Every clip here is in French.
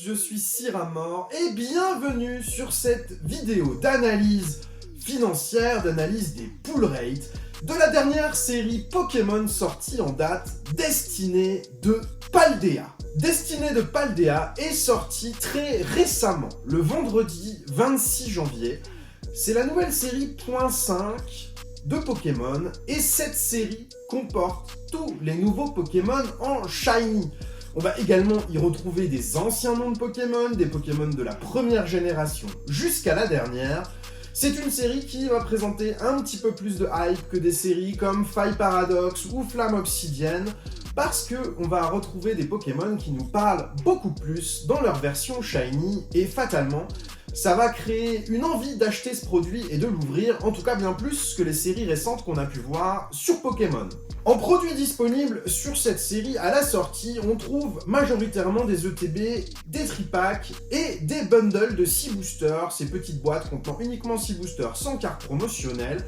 je suis Cyramor et bienvenue sur cette vidéo d'analyse financière, d'analyse des pull rates de la dernière série Pokémon sortie en date, Destinée de Paldea. Destinée de Paldea est sortie très récemment, le vendredi 26 janvier. C'est la nouvelle série .5 de Pokémon et cette série comporte tous les nouveaux Pokémon en Shiny. On va également y retrouver des anciens noms de Pokémon, des Pokémon de la première génération jusqu'à la dernière. C'est une série qui va présenter un petit peu plus de hype que des séries comme Fire Paradox ou Flamme Obsidienne, parce qu'on va retrouver des Pokémon qui nous parlent beaucoup plus dans leur version Shiny, et fatalement, ça va créer une envie d'acheter ce produit et de l'ouvrir, en tout cas bien plus que les séries récentes qu'on a pu voir sur Pokémon. En produits disponibles sur cette série, à la sortie, on trouve majoritairement des ETB, des tripacks et des bundles de 6 boosters, ces petites boîtes contenant uniquement 6 boosters sans carte promotionnelle.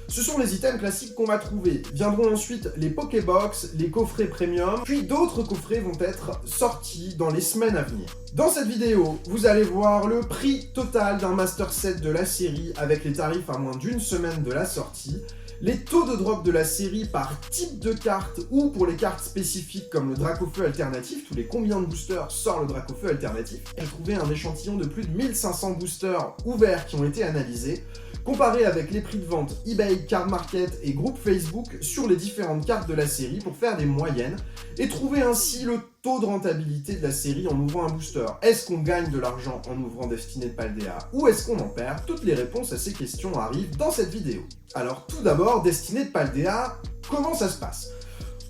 Ce sont les items classiques qu'on va trouver. Viendront ensuite les Pokébox, les coffrets premium, puis d'autres coffrets vont être sortis dans les semaines à venir. Dans cette vidéo, vous allez voir le prix total d'un Master Set de la série avec les tarifs à moins d'une semaine de la sortie, les taux de drop de la série par type de carte ou pour les cartes spécifiques comme le Dracofeu alternatif, tous les combien de boosters sort le Dracofeu alternatif. J'ai trouvé un échantillon de plus de 1500 boosters ouverts qui ont été analysés, comparé avec les prix de vente eBay, Card Market et groupe Facebook sur les différentes cartes de la série pour faire des moyennes et trouver ainsi le taux de rentabilité de la série en ouvrant un booster. Est-ce qu'on gagne de l'argent en ouvrant Destinée de Paldea ou est-ce qu'on en perd? Toutes les réponses à ces questions arrivent dans cette vidéo. Alors tout d'abord, Destinée de Paldea, comment ça se passe?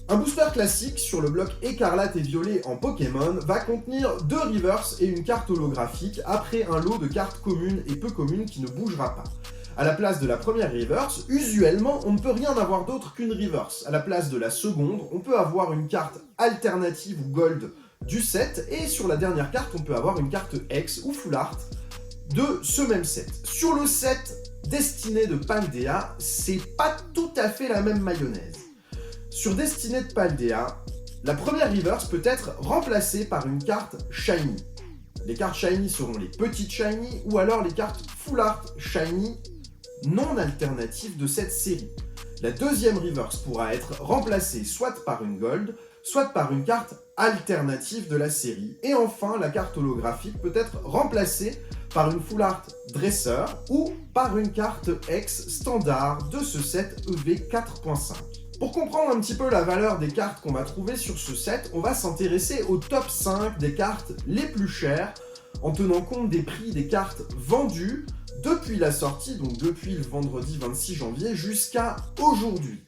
Un booster classique sur le bloc écarlate et violet en Pokémon va contenir 2 reverse et une carte holographique après un lot de cartes communes et peu communes qui ne bougera pas. À la place de la première reverse, usuellement, on ne peut rien avoir d'autre qu'une reverse. À la place de la seconde, on peut avoir une carte alternative ou gold du set, et sur la dernière carte, on peut avoir une carte X ou full art de ce même set. Sur le set Destinée de Paldea, c'est pas tout à fait la même mayonnaise. Sur Destinée de Paldea, la première reverse peut être remplacée par une carte Shiny. Les cartes Shiny seront les petites Shiny, ou alors les cartes full art Shiny non alternatives de cette série. La deuxième reverse pourra être remplacée soit par une gold, soit par une carte alternative de la série. Et enfin, la carte holographique peut être remplacée par une full art dresseur ou par une carte X standard de ce set EV 4.5. Pour comprendre un petit peu la valeur des cartes qu'on va trouver sur ce set, on va s'intéresser au top 5 des cartes les plus chères en tenant compte des prix des cartes vendues depuis la sortie, donc depuis le vendredi 26 janvier jusqu'à aujourd'hui.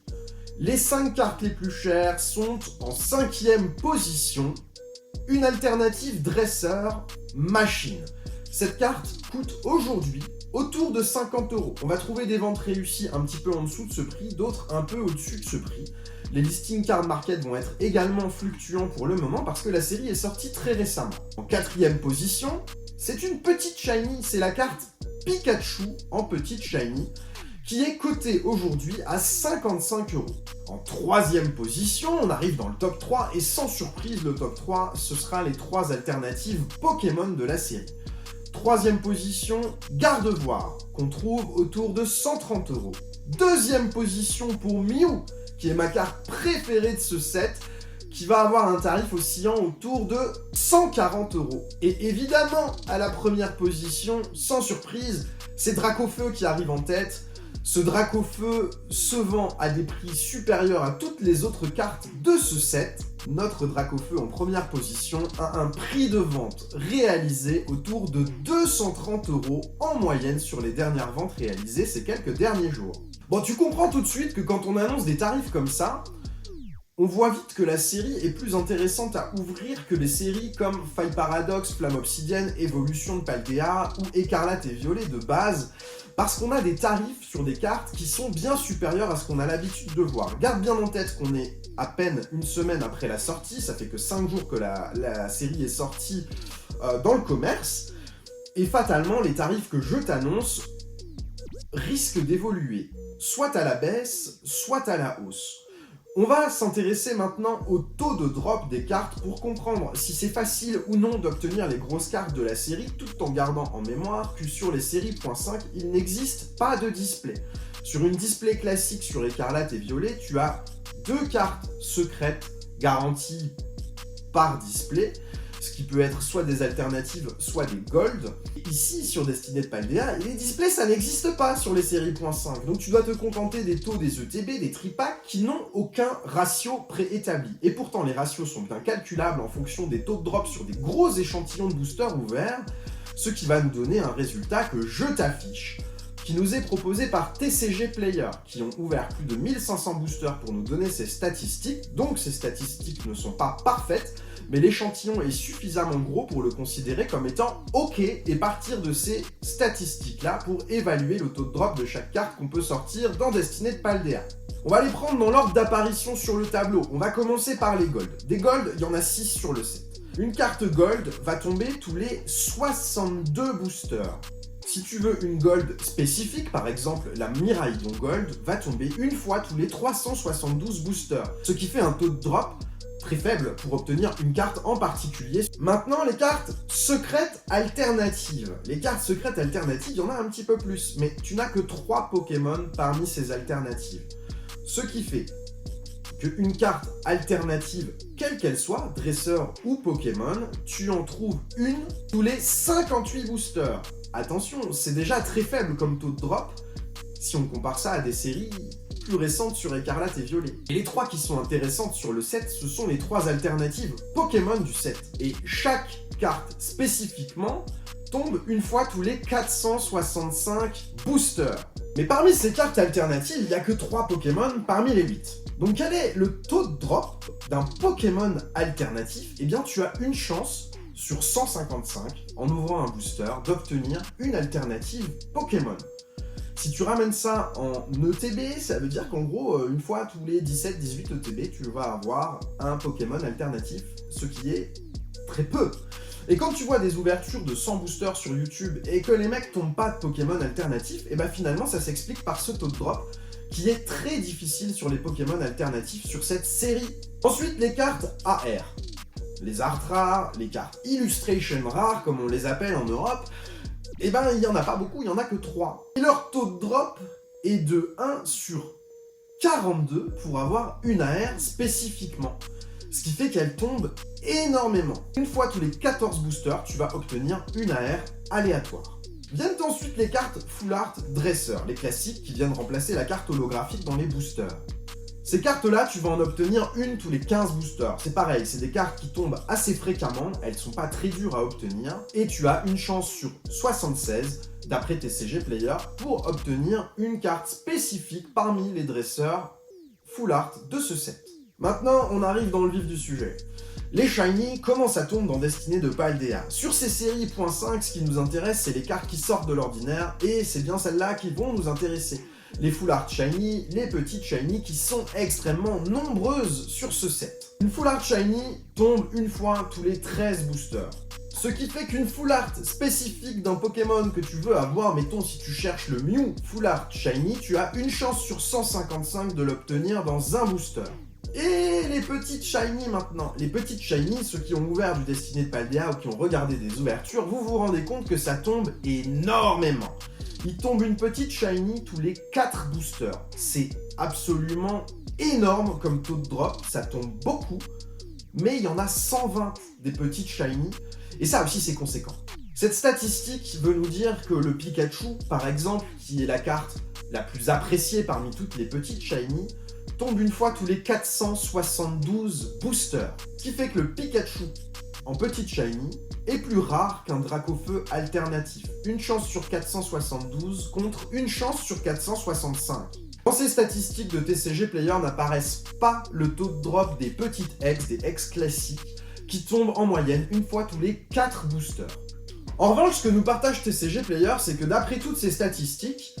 Les 5 cartes les plus chères sont en 5e position, une alternative dresseur machine. Cette carte coûte aujourd'hui autour de 50 €. On va trouver des ventes réussies un petit peu en dessous de ce prix, d'autres un peu au-dessus de ce prix. Les listings card market vont être également fluctuants pour le moment parce que la série est sortie très récemment. En 4e position, c'est une petite shiny, c'est la carte Pikachu en petite shiny qui est cotée aujourd'hui à 55 €. En 3e position, on arrive dans le top 3 et sans surprise, le top 3, ce sera les 3 alternatives Pokémon de la série. 3e position, Gardevoir, qu'on trouve autour de 130 €. 2e position pour Mew, qui est ma carte préférée de ce set, qui va avoir un tarif oscillant autour de 140 €. Et évidemment, à la première position, sans surprise, c'est Dracofeu qui arrive en tête. Ce Dracofeu se vend à des prix supérieurs à toutes les autres cartes de ce set. Notre Dracofeu en première position a un prix de vente réalisé autour de 230 € en moyenne sur les dernières ventes réalisées ces quelques derniers jours. Bon, tu comprends tout de suite que quand on annonce des tarifs comme ça, on voit vite que la série est plus intéressante à ouvrir que les séries comme Fire Paradox, Flamme Obsidienne, Évolution de Paldea ou Écarlate et Violet de base, parce qu'on a des tarifs sur des cartes qui sont bien supérieurs à ce qu'on a l'habitude de voir. Garde bien en tête qu'on est à peine une semaine après la sortie, ça fait que 5 jours que la série est sortie dans le commerce, et fatalement les tarifs que je t'annonce risquent d'évoluer, soit à la baisse, soit à la hausse. On va s'intéresser maintenant au taux de drop des cartes pour comprendre si c'est facile ou non d'obtenir les grosses cartes de la série, tout en gardant en mémoire que sur les séries .5, il n'existe pas de display. Sur une display classique sur Écarlate et Violet, tu as 2 cartes secrètes garanties par display, ce qui peut être soit des alternatives, soit des gold. Ici, sur Destinée de Paldea, les displays, ça n'existe pas sur les séries .5, donc tu dois te contenter des taux des ETB, des tripacks, qui n'ont aucun ratio préétabli. Et pourtant, les ratios sont bien calculables en fonction des taux de drop sur des gros échantillons de boosters ouverts, ce qui va nous donner un résultat que je t'affiche, qui nous est proposé par TCG Player, qui ont ouvert plus de 1500 boosters pour nous donner ces statistiques, donc ces statistiques ne sont pas parfaites, mais l'échantillon est suffisamment gros pour le considérer comme étant OK et partir de ces statistiques-là pour évaluer le taux de drop de chaque carte qu'on peut sortir dans Destinée de Paldea. On va les prendre dans l'ordre d'apparition sur le tableau. On va commencer par les gold. Des gold, il y en a 6 sur le set. Une carte gold va tomber tous les 62 boosters. Si tu veux une gold spécifique, par exemple la Miraidon Gold, va tomber une fois tous les 372 boosters, ce qui fait un taux de drop très faible pour obtenir une carte en particulier. Maintenant, les cartes secrètes alternatives. Les cartes secrètes alternatives, il y en a un petit peu plus, mais tu n'as que 3 Pokémon parmi ces alternatives. Ce qui fait qu'une carte alternative, quelle qu'elle soit, dresseur ou Pokémon, tu en trouves une tous les 58 boosters. Attention, c'est déjà très faible comme taux de drop, si on compare ça à des séries plus récentes sur Écarlate et Violet. Et les 3 qui sont intéressantes sur le set, ce sont les 3 alternatives Pokémon du set. Et chaque carte spécifiquement tombe une fois tous les 465 boosters. Mais parmi ces cartes alternatives, il n'y a que 3 Pokémon parmi les 8. Donc quel est le taux de drop d'un Pokémon alternatif? Eh bien tu as une chance sur 155, en ouvrant un booster, d'obtenir une alternative Pokémon. Si tu ramènes ça en ETB, ça veut dire qu'en gros, une fois tous les 17-18 ETB, tu vas avoir un Pokémon alternatif, ce qui est très peu. Et quand tu vois des ouvertures de 100 boosters sur YouTube et que les mecs tombent pas de Pokémon alternatifs, et ben finalement ça s'explique par ce taux de drop qui est très difficile sur les Pokémon alternatifs sur cette série. Ensuite, les cartes AR. Les art rares, les cartes illustration rares, comme on les appelle en Europe, eh ben il n'y en a pas beaucoup, il n'y en a que 3. Et leur taux de drop est de 1 sur 42 pour avoir une AR spécifiquement. Ce qui fait qu'elle tombe énormément. Une fois tous les 14 boosters, tu vas obtenir une AR aléatoire. Viennent ensuite les cartes Full Art Dresseur, les classiques qui viennent remplacer la carte holographique dans les boosters. Ces cartes-là, tu vas en obtenir une tous les 15 boosters. C'est pareil, c'est des cartes qui tombent assez fréquemment, elles sont pas très dures à obtenir, et tu as une chance sur 76, d'après TCG Player, pour obtenir une carte spécifique parmi les dresseurs Full Art de ce set. Maintenant, on arrive dans le vif du sujet. Les Shiny, comment ça tombe dans Destinée de Paldea? Sur ces séries .5, ce qui nous intéresse, c'est les cartes qui sortent de l'ordinaire, et c'est bien celles-là qui vont nous intéresser. Les Full Art Shiny, les petites Shiny qui sont extrêmement nombreuses sur ce set. Une Full Art Shiny tombe une fois tous les 13 boosters. Ce qui fait qu'une Full Art spécifique d'un Pokémon que tu veux avoir, mettons si tu cherches le Mew Full Art Shiny, tu as une chance sur 155 de l'obtenir dans un booster. Et les petites Shiny maintenant. Les petites Shiny, ceux qui ont ouvert du Destinée de Paldea ou qui ont regardé des ouvertures, vous vous rendez compte que ça tombe énormément. Il tombe une petite Shiny tous les 4 boosters. C'est absolument énorme comme taux de drop, ça tombe beaucoup, mais il y en a 120 des petites Shiny, et ça aussi c'est conséquent. Cette statistique veut nous dire que le Pikachu, par exemple, qui est la carte la plus appréciée parmi toutes les petites Shiny, tombe une fois tous les 472 boosters. Ce qui fait que le Pikachu en petite Shiny est plus rare qu'un Dracofeu alternatif. Une chance sur 472 contre une chance sur 465. Dans ces statistiques de TCG Player n'apparaissent pas le taux de drop des petites X, des X classiques, qui tombent en moyenne une fois tous les 4 boosters. En revanche, ce que nous partage TCG Player, c'est que d'après toutes ces statistiques,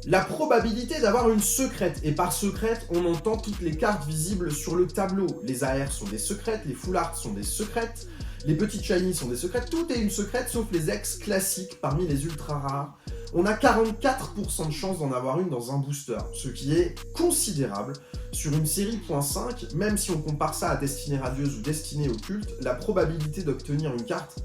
la probabilité d'avoir une secrète, et par secrète, on entend toutes les cartes visibles sur le tableau. Les AR sont des secrètes, les Full Art sont des secrètes, les petites Shiny sont des secrètes, tout est une secrète sauf les X classiques parmi les ultra rares. on a 44% de chance d'en avoir une dans un booster, ce qui est considérable. Sur une série .5, même si on compare ça à Destinée Radieuse ou Destinée Occulte, la probabilité d'obtenir une carte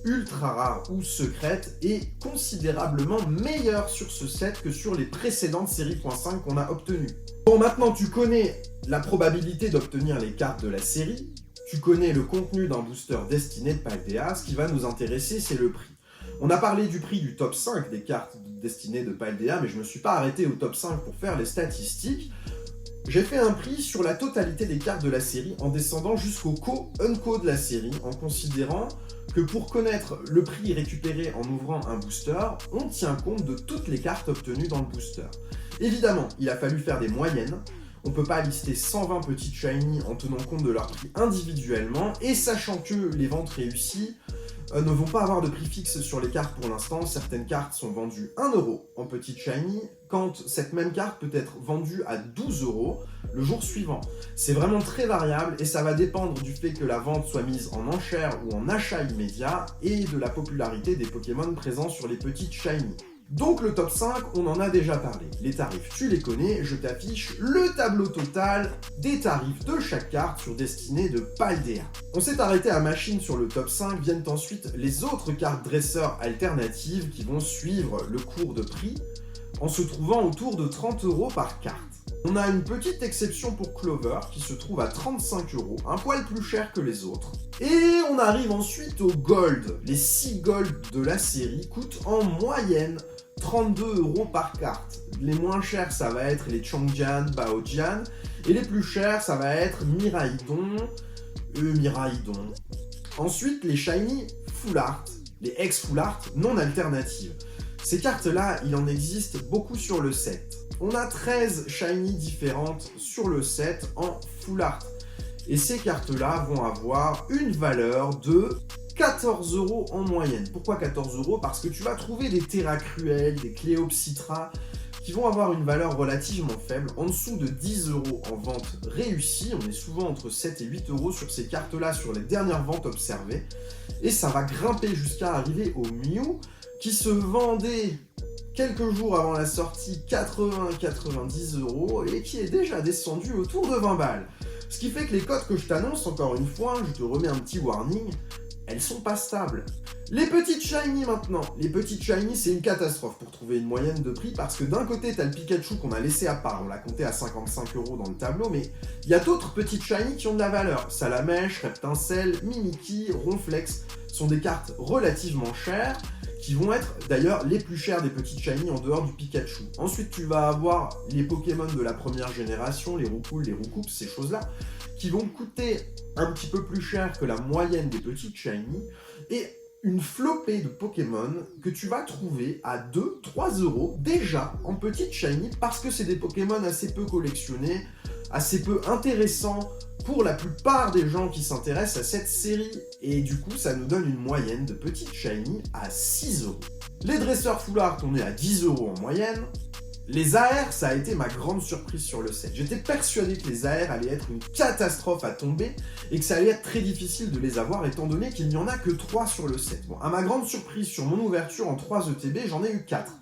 ultra rare ou secrète est considérablement meilleure sur ce set que sur les précédentes séries .5 qu'on a obtenues. Bon, maintenant tu connais la probabilité d'obtenir les cartes de la série, tu connais le contenu d'un booster destiné de Paldea, ce qui va nous intéresser c'est le prix. On a parlé du prix du top 5 des cartes destinées de Paldea, mais je ne me suis pas arrêté au top 5 pour faire les statistiques. J'ai fait un prix sur la totalité des cartes de la série en descendant jusqu'au co-unco de la série, en considérant que pour connaître le prix récupéré en ouvrant un booster, on tient compte de toutes les cartes obtenues dans le booster. Évidemment, il a fallu faire des moyennes. On ne peut pas lister 120 petites shiny en tenant compte de leur prix individuellement, et sachant que les ventes réussies ne vont pas avoir de prix fixe sur les cartes pour l'instant. Certaines cartes sont vendues 1 € en petite shiny, quand cette même carte peut être vendue à 12 € le jour suivant. C'est vraiment très variable et ça va dépendre du fait que la vente soit mise en enchère ou en achat immédiat et de la popularité des Pokémon présents sur les petites shiny. Donc le top 5, on en a déjà parlé. Les tarifs, tu les connais, je t'affiche le tableau total des tarifs de chaque carte sur Destinée de Paldea. On s'est arrêté à Machine sur le top 5, viennent ensuite les autres cartes dresseurs alternatives qui vont suivre le cours de prix en se trouvant autour de 30 € par carte. On a une petite exception pour Clover qui se trouve à 35 €, un poil plus cher que les autres. Et on arrive ensuite au Gold. Les 6 Gold de la série coûtent en moyenne 32 € par carte. Les moins chers, ça va être les Changjian, Baojian, et les plus chers, ça va être Miraidon, Miraidon. Ensuite, les Shiny Full Art, les ex-Full Art non alternatives. Ces cartes-là, il en existe beaucoup sur le set. On a 13 Shiny différentes sur le set en Full Art. Et ces cartes-là vont avoir une valeur de 14 € en moyenne. Pourquoi 14 €? Parce que tu vas trouver des Terra Cruel, des Cléopsitra, qui vont avoir une valeur relativement faible, en dessous de 10 € en vente réussie. On est souvent entre 7 et 8 € sur ces cartes-là, sur les dernières ventes observées. Et ça va grimper jusqu'à arriver au Mew, qui se vendait quelques jours avant la sortie 80-90 € et qui est déjà descendu autour de 20 balles. Ce qui fait que les cotes que je t'annonce, encore une fois, je te remets un petit warning, elles sont pas stables. Les petites shiny maintenant. Les petites shiny, c'est une catastrophe pour trouver une moyenne de prix parce que d'un côté, t'as le Pikachu qu'on a laissé à part, on l'a compté à 55 € dans le tableau, mais il y a d'autres petites shiny qui ont de la valeur. Salamèche, Reptincelle, Mimikyu, Ronflex sont des cartes relativement chères qui vont être d'ailleurs les plus chères des petites shiny en dehors du Pikachu. Ensuite, tu vas avoir les Pokémon de la première génération, les Roucoule, les Roucoups, ces choses-là, qui vont coûter un petit peu plus cher que la moyenne des petites shiny, et une flopée de Pokémon que tu vas trouver à 2-3 € déjà en petite shiny, parce que c'est des Pokémon assez peu collectionnés, assez peu intéressants pour la plupart des gens qui s'intéressent à cette série, et du coup ça nous donne une moyenne de petites shiny à 6 €. Les dresseurs full art, on est à 10 € en moyenne. Les AR, ça a été ma grande surprise sur le set. J'étais persuadé que les AR allaient être une catastrophe à tomber et que ça allait être très difficile de les avoir étant donné qu'il n'y en a que 3 sur le set. Bon, à ma grande surprise, sur mon ouverture en 3 ETB, j'en ai eu 4.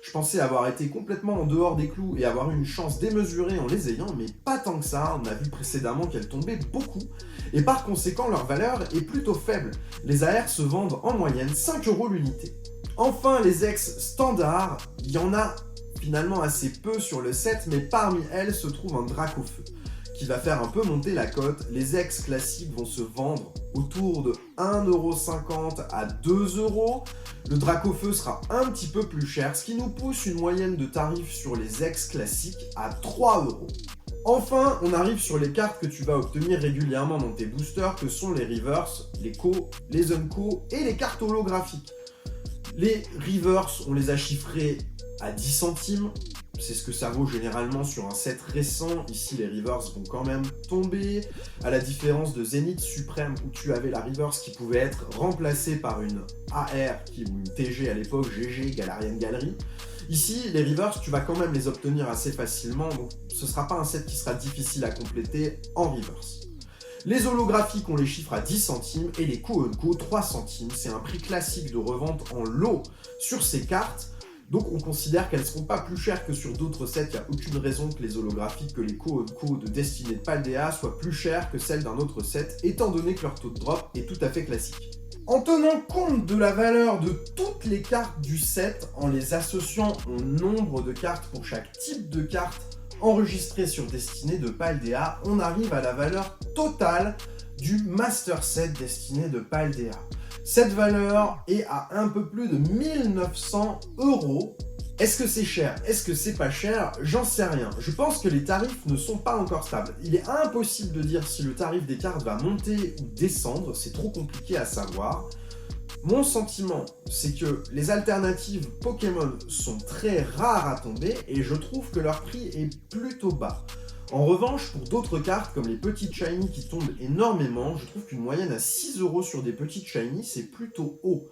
Je pensais avoir été complètement en dehors des clous et avoir eu une chance démesurée en les ayant, mais pas tant que ça. On a vu précédemment qu'elles tombaient beaucoup et par conséquent leur valeur est plutôt faible. Les AR se vendent en moyenne 5 € l'unité. Enfin, les ex standards, il y en a finalement assez peu sur le set, mais parmi elles se trouve un Dracofeu qui va faire un peu monter la cote. Les ex classiques vont se vendre autour de 1,50 € à 2 €. Le Dracofeu sera un petit peu plus cher, ce qui nous pousse une moyenne de tarifs sur les ex classiques à 3 €. Enfin, on arrive sur les cartes que tu vas obtenir régulièrement dans tes boosters, que sont les Reverse, les Co, les Unco et les cartes holographiques. Les Reverse, on les a chiffrés à 10 centimes, c'est ce que ça vaut généralement sur un set récent. Ici, les Reverse vont quand même tomber, à la différence de Zénith Suprême, où tu avais la Reverse qui pouvait être remplacée par une AR, ou une TG à l'époque, GG, Galarian Gallery. Ici, les Reverse, tu vas quand même les obtenir assez facilement, donc ce ne sera pas un set qui sera difficile à compléter en Reverse. Les holographiques, on les chiffre à 10 centimes, et les Co-Unco, 3 centimes. C'est un prix classique de revente en lot sur ces cartes. Donc on considère qu'elles ne seront pas plus chères que sur d'autres sets, il n'y a aucune raison que les holographiques, que les co de Destiny de Paldea soient plus chères que celles d'un autre set, étant donné que leur taux de drop est tout à fait classique. En tenant compte de la valeur de toutes les cartes du set, en les associant au nombre de cartes pour chaque type de carte enregistrée sur Destiny de Paldea, on arrive à la valeur totale du Master Set Destiny de Paldea. Cette valeur est à un peu plus de 1900 €. Est-ce que c'est cher? Est-ce que c'est pas cher? J'en sais rien. Je pense que les tarifs ne sont pas encore stables. Il est impossible de dire si le tarif des cartes va monter ou descendre, c'est trop compliqué à savoir. Mon sentiment, c'est que les alternatives Pokémon sont très rares à tomber et je trouve que leur prix est plutôt bas. En revanche, pour d'autres cartes, comme les petites shiny qui tombent énormément, je trouve qu'une moyenne à 6 € sur des petites shiny, c'est plutôt haut.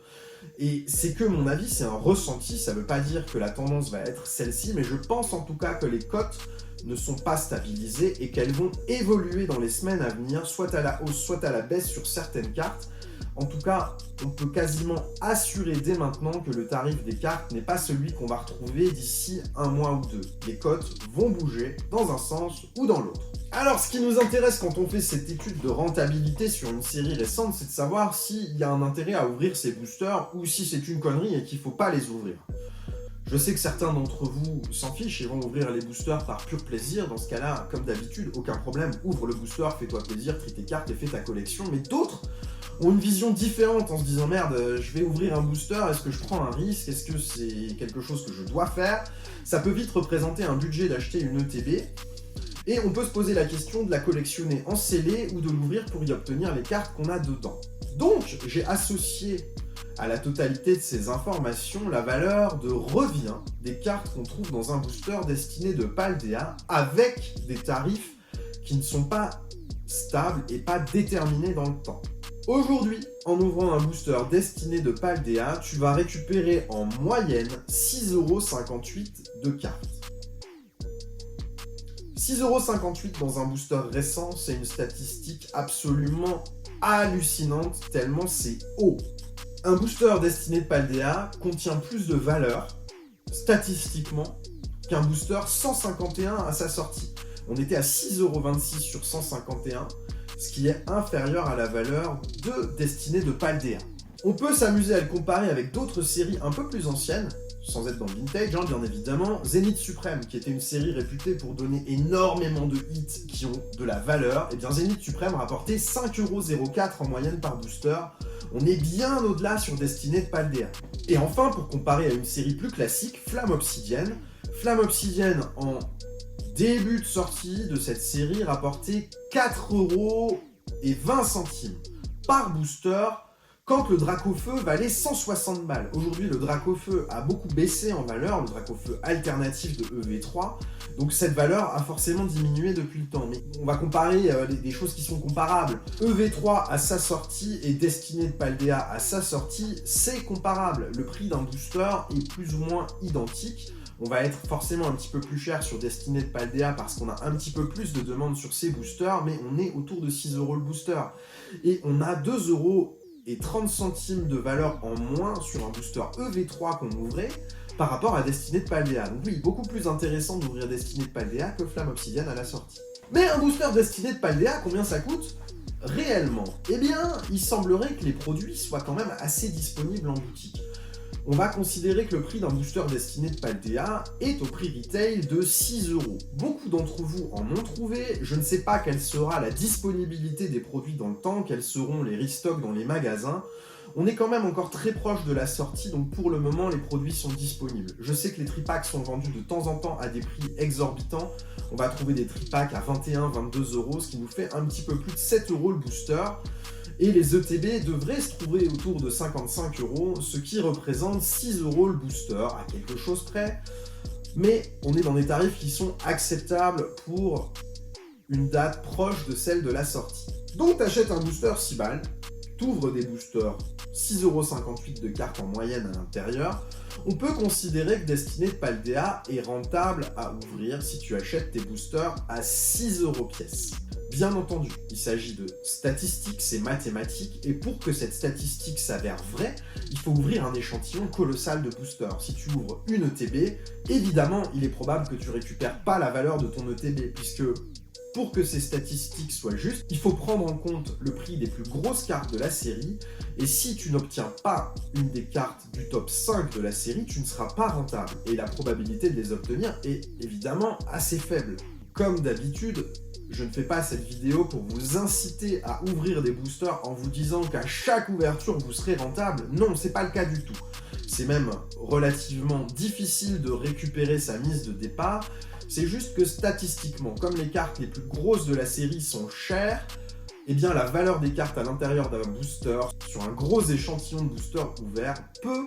Et c'est que mon avis, c'est un ressenti, ça veut pas dire que la tendance va être celle-ci, mais je pense en tout cas que les cotes ne sont pas stabilisées et qu'elles vont évoluer dans les semaines à venir, soit à la hausse, soit à la baisse sur certaines cartes. En tout cas, on peut quasiment assurer dès maintenant que le tarif des cartes n'est pas celui qu'on va retrouver d'ici un mois ou deux. Les cotes vont bouger dans un sens ou dans l'autre. Alors, ce qui nous intéresse quand on fait cette étude de rentabilité sur une série récente, c'est de savoir s'il y a un intérêt à ouvrir ces boosters ou si c'est une connerie et qu'il ne faut pas les ouvrir. Je sais que certains d'entre vous s'en fichent et vont ouvrir les boosters par pur plaisir. Dans ce cas-là, comme d'habitude, aucun problème. Ouvre le booster, fais-toi plaisir, trie tes cartes et fais ta collection. Mais d'autres ont une vision différente en se disant « Merde, je vais ouvrir un booster, est-ce que je prends un risque? Est-ce que c'est quelque chose que je dois faire ?» Ça peut vite représenter un budget d'acheter une ETB. Et on peut se poser la question de la collectionner en scellé ou de l'ouvrir pour y obtenir les cartes qu'on a dedans. Donc, j'ai associé à la totalité de ces informations la valeur de revient des cartes qu'on trouve dans un booster destiné de Paldea avec des tarifs qui ne sont pas stables et pas déterminés dans le temps. Aujourd'hui, en ouvrant un booster destiné de Paldea, tu vas récupérer en moyenne 6,58 € de cartes. 6,58 € dans un booster récent, c'est une statistique absolument hallucinante, tellement c'est haut. Un booster destiné de Paldea contient plus de valeur, statistiquement, qu'un booster 151 à sa sortie. On était à 6,26 € sur 151, ce qui est inférieur à la valeur de Destiny de Paldea. On peut s'amuser à le comparer avec d'autres séries un peu plus anciennes, sans être dans le vintage, bien évidemment. Zenith Supreme, qui était une série réputée pour donner énormément de hits qui ont de la valeur, et bien Zenith Supreme rapportait 5,04 € en moyenne par booster. On est bien au-delà sur Destiny de Paldea. Et enfin, pour comparer à une série plus classique, Flamme Obsidienne. Flamme Obsidienne, en début de sortie de cette série, rapportait 4,20 € par booster, quand le Dracofeu valait 160 balles. Aujourd'hui, le Dracofeu a beaucoup baissé en valeur, le Dracofeu alternatif de EV3, donc cette valeur a forcément diminué depuis le temps. Mais on va comparer des choses qui sont comparables. EV3 à sa sortie et Destiny de Paldea à sa sortie, c'est comparable. Le prix d'un booster est plus ou moins identique. On va être forcément un petit peu plus cher sur Destiny de Paldea parce qu'on a un petit peu plus de demandes sur ces boosters, mais on est autour de 6 € le booster. Et on a 2,30 € de valeur en moins sur un booster EV3 qu'on ouvrait par rapport à Destiny de Paldea. Donc oui, beaucoup plus intéressant d'ouvrir Destiny de Paldea que Flamme Obsidienne à la sortie. Mais un booster Destiny de Paldea, combien ça coûte réellement? Eh bien, il semblerait que les produits soient quand même assez disponibles en boutique. On va considérer que le prix d'un booster Destiny de Paldea est au prix retail de 6 €. Beaucoup d'entre vous en ont trouvé, je ne sais pas quelle sera la disponibilité des produits dans le temps, quels seront les restocks dans les magasins. On est quand même encore très proche de la sortie, donc pour le moment les produits sont disponibles. Je sais que les tripacks sont vendus de temps en temps à des prix exorbitants. On va trouver des tripacks à 21-22 €, ce qui nous fait un petit peu plus de 7 € le booster. Et les ETB devraient se trouver autour de 55 €, ce qui représente 6 € le booster, à quelque chose près. Mais on est dans des tarifs qui sont acceptables pour une date proche de celle de la sortie. Donc tu achètes un booster 6 balles, tu ouvres des boosters 6,58 € de cartes en moyenne à l'intérieur. On peut considérer que Destiny de Paldea est rentable à ouvrir si tu achètes tes boosters à 6 € pièce. Bien entendu, il s'agit de statistiques, c'est mathématique, et pour que cette statistique s'avère vraie, il faut ouvrir un échantillon colossal de boosters. Si tu ouvres une ETB, évidemment, il est probable que tu récupères pas la valeur de ton ETB, puisque pour que ces statistiques soient justes, il faut prendre en compte le prix des plus grosses cartes de la série, et si tu n'obtiens pas une des cartes du top 5 de la série, tu ne seras pas rentable, et la probabilité de les obtenir est évidemment assez faible. Comme d'habitude, je ne fais pas cette vidéo pour vous inciter à ouvrir des boosters en vous disant qu'à chaque ouverture vous serez rentable. Non, c'est pas le cas du tout. C'est même relativement difficile de récupérer sa mise de départ. C'est juste que statistiquement, comme les cartes les plus grosses de la série sont chères, eh bien la valeur des cartes à l'intérieur d'un booster, sur un gros échantillon de boosters ouverts, peut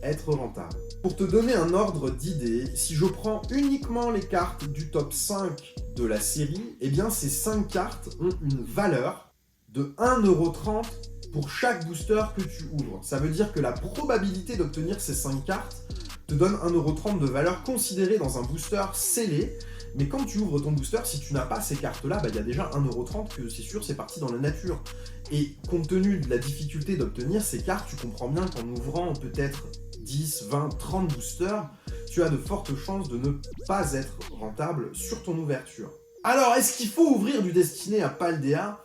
être rentable. Pour te donner un ordre d'idée, si je prends uniquement les cartes du top 5 de la série, eh bien ces 5 cartes ont une valeur de 1,30€ pour chaque booster que tu ouvres. Ça veut dire que la probabilité d'obtenir ces 5 cartes te donne 1,30€ de valeur considérée dans un booster scellé. Mais quand tu ouvres ton booster, si tu n'as pas ces cartes-là, il y a déjà 1,30€ que c'est sûr, c'est parti dans la nature. Et compte tenu de la difficulté d'obtenir ces cartes, tu comprends bien qu'en ouvrant peut-être 10, 20, 30 boosters, tu as de fortes chances de ne pas être rentable sur ton ouverture. Alors, est-ce qu'il faut ouvrir du destiné à Paldea ?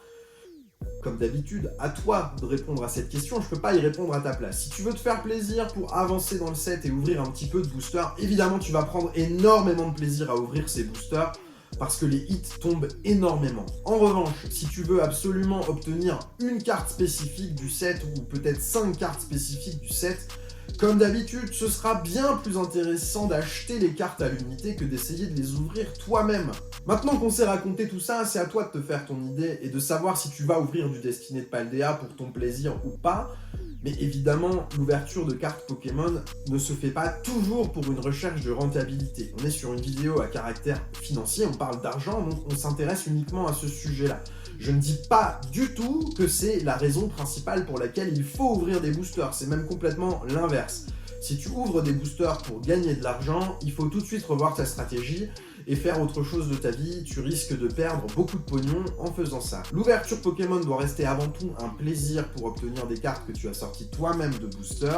Comme d'habitude, à toi de répondre à cette question, je peux pas y répondre à ta place. Si tu veux te faire plaisir pour avancer dans le set et ouvrir un petit peu de boosters, évidemment tu vas prendre énormément de plaisir à ouvrir ces boosters parce que les hits tombent énormément. En revanche, si tu veux absolument obtenir une carte spécifique du set ou peut-être 5 cartes spécifiques du set, comme d'habitude, ce sera bien plus intéressant d'acheter les cartes à l'unité que d'essayer de les ouvrir toi-même. Maintenant qu'on s'est raconté tout ça, c'est à toi de te faire ton idée et de savoir si tu vas ouvrir du destiné de Paldea pour ton plaisir ou pas. Mais évidemment, l'ouverture de cartes Pokémon ne se fait pas toujours pour une recherche de rentabilité. On est sur une vidéo à caractère financier, on parle d'argent, donc on s'intéresse uniquement à ce sujet-là. Je ne dis pas du tout que c'est la raison principale pour laquelle il faut ouvrir des boosters, c'est même complètement l'inverse. Si tu ouvres des boosters pour gagner de l'argent, il faut tout de suite revoir ta stratégie et faire autre chose de ta vie, tu risques de perdre beaucoup de pognon en faisant ça. L'ouverture Pokémon doit rester avant tout un plaisir pour obtenir des cartes que tu as sorties toi-même de booster,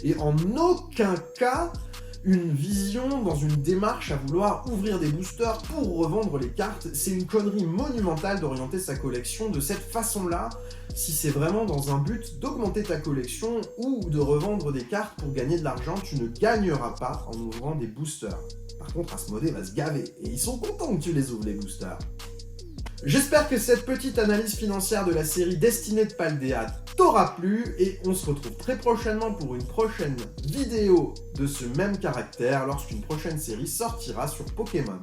et en aucun cas une vision dans une démarche à vouloir ouvrir des boosters pour revendre les cartes. C'est une connerie monumentale d'orienter sa collection de cette façon-là, si c'est vraiment dans un but d'augmenter ta collection ou de revendre des cartes pour gagner de l'argent. Tu ne gagneras pas en ouvrant des boosters. Par contre, Asmodée va se gaver, et ils sont contents que tu les ouvres les boosters. J'espère que cette petite analyse financière de la série destinée de Paldea t'aura plu, et on se retrouve très prochainement pour une prochaine vidéo de ce même caractère lorsqu'une prochaine série sortira sur Pokémon.